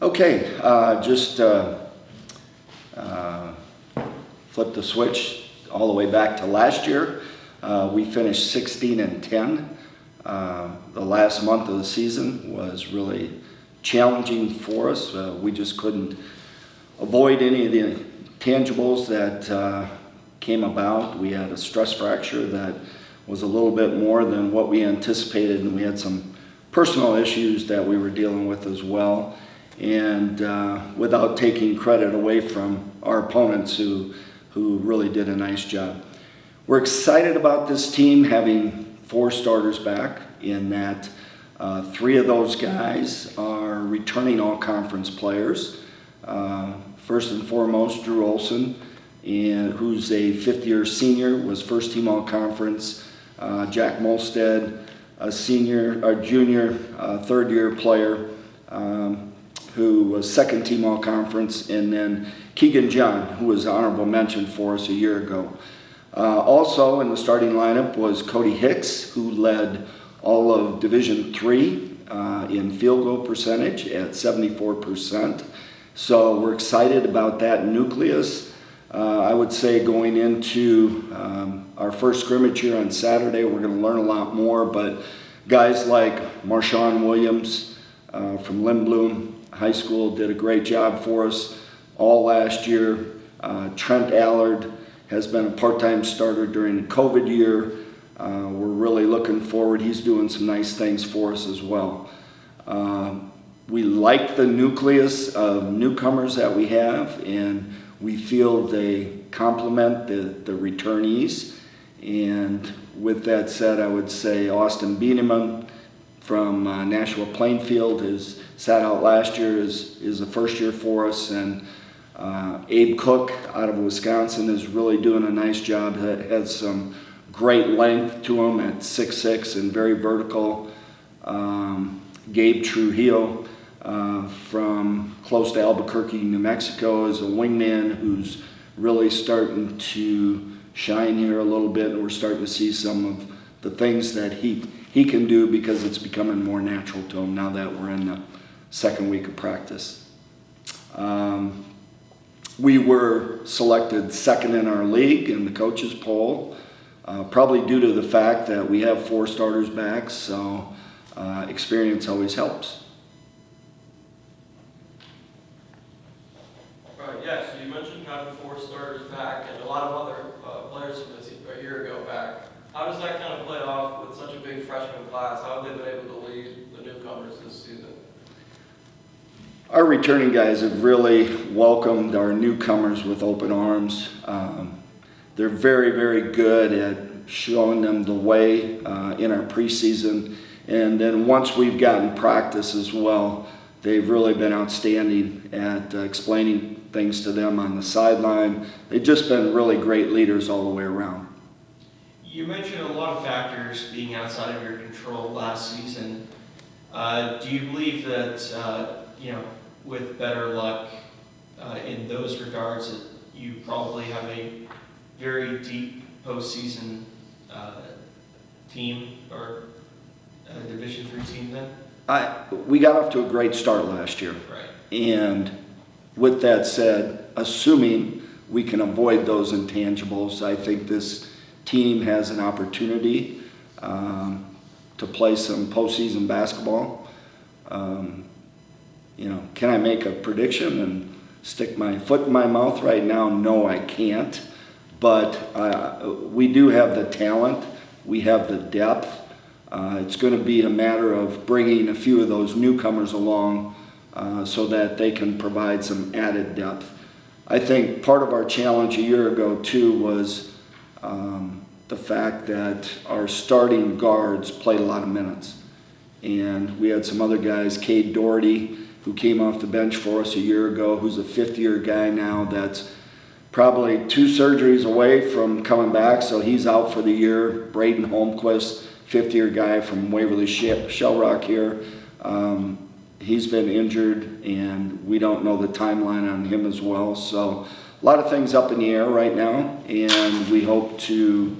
Okay, just flip the switch all the way back to last year. We finished 16-10. The last month of the season was really challenging for us. We just couldn't avoid any of the tangibles that came about. We had a stress fracture that was a little bit more than what we anticipated, and we had some personal issues that we were dealing with as well. And without taking credit away from our opponents who really did a nice job. We're excited about this team having 4 starters back, in that 3 of those guys are returning all-conference players. First and foremost, Drew Olson, who's a 5th-year senior, was first-team all-conference. Jack Molstead, a junior, 3rd-year player, who was 2nd-team all-conference, and then Keegan John, who was honorable mention for us a year ago. Also in the starting lineup was Cody Hicks, who led all of Division III in field goal percentage at 74%. So we're excited about that nucleus. I would say going into our first scrimmage here on Saturday, we're going to learn a lot more, but guys like Marshawn Williams from Lindblom High School did a great job for us all last year. Trent Allard has been a part-time starter during the COVID year. We're really looking forward. He's doing some nice things for us as well. We like the nucleus of newcomers that we have, and we feel they complement the returnees. And with that said, I would say Austin Bieneman from Nashua Plainfield has sat out last year, is the first year for us, and Abe Cook out of Wisconsin is really doing a nice job. Has some great length to him at 6'6" and very vertical. Gabe Trujillo from close to Albuquerque, New Mexico, is a wingman who's really starting to shine here a little bit, and we're starting to see some of the things that he can do, because it's becoming more natural to him now that we're in the 2nd week of practice. We were selected 2nd in our league in the coaches poll, probably due to the fact that we have 4 starters back, so experience always helps. Right, yeah, so you mentioned having 4 starters back and a lot of other players from a year ago back. How does that kind of play off with such a big freshman class? How have they been able to lead the newcomers this season? Our returning guys have really welcomed our newcomers with open arms. They're very, very good at showing them the way in our preseason. And then once we've gotten practice as well, they've really been outstanding at explaining things to them on the sideline. They've just been really great leaders all the way around. You mentioned a lot of factors being outside of your control last season. Do you believe that, with better luck in those regards, that you probably have a very deep postseason team, or Division III team then? We got off to a great start last year. Right. And with that said, assuming we can avoid those intangibles, I think this team has an opportunity to play some postseason basketball. Can I make a prediction and stick my foot in my mouth right now? No, I can't. But we do have the talent. We have the depth. It's going to be a matter of bringing a few of those newcomers along so that they can provide some added depth. I think part of our challenge a year ago, too, was the fact that our starting guards played a lot of minutes. And we had some other guys, Cade Doherty, who came off the bench for us a year ago, who's a 5th-year guy now that's probably 2 surgeries away from coming back, so he's out for the year. Braden Holmquist, 5th-year guy from Waverly Shell Rock here. He's been injured, and we don't know the timeline on him as well. So a lot of things up in the air right now, and we hope to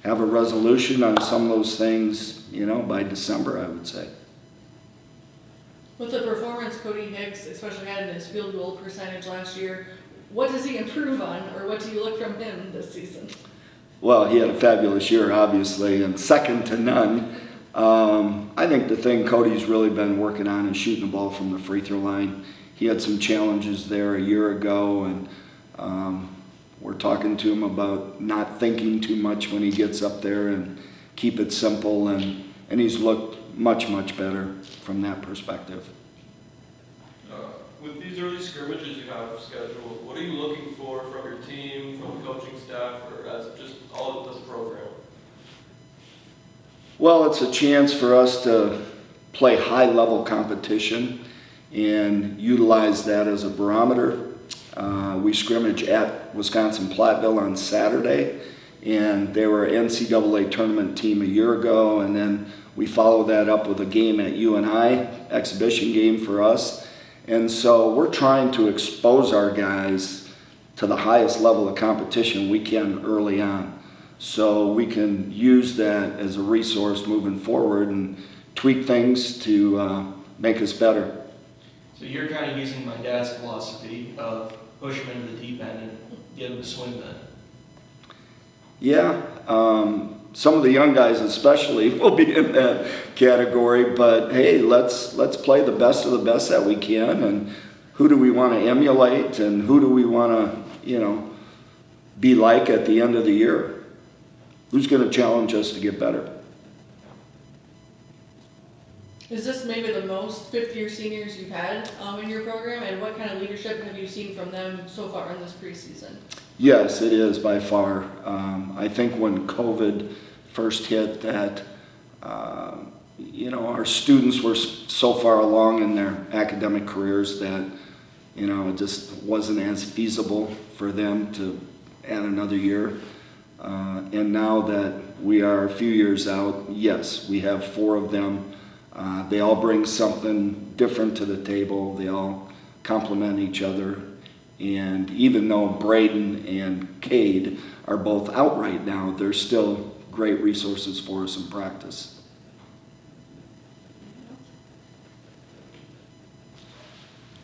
have a resolution on some of those things, by December, I would say. With the performance Cody Hicks especially had in his field goal percentage last year, what does he improve on, or what do you look from him this season? Well, he had a fabulous year, obviously, and second to none. I think the thing Cody's really been working on is shooting the ball from the free throw line. He had some challenges there a year ago, and we're talking to him about not thinking too much when he gets up there and keep it simple, and he's looked much, much better from that perspective. With these early scrimmages you have scheduled, what are you looking for from your team, from the coaching staff, or as just all of this program? Well, it's a chance for us to play high-level competition and utilize that as a barometer. We scrimmage at Wisconsin-Platteville on Saturday, and they were an NCAA tournament team a year ago, and then we follow that up with a game at UNI, exhibition game for us. And so we're trying to expose our guys to the highest level of competition we can early on, so we can use that as a resource moving forward and tweak things to make us better. So you're kind of using my dad's philosophy of push him into the deep end and get him to swing then. Yeah, some of the young guys especially will be in that category, but hey, let's play the best of the best that we can, and who do we want to emulate, and who do we want to, be like at the end of the year? Who's going to challenge us to get better? Is this maybe the most fifth-year seniors you've had in your program, and what kind of leadership have you seen from them so far in this preseason? Yes, it is by far. I think when COVID first hit, that our students were so far along in their academic careers that it just wasn't as feasible for them to add another year. And now that we are a few years out, yes, we have 4 of them. They all bring something different to the table. They all complement each other. And even though Braden and Cade are both out right now, they're still great resources for us in practice.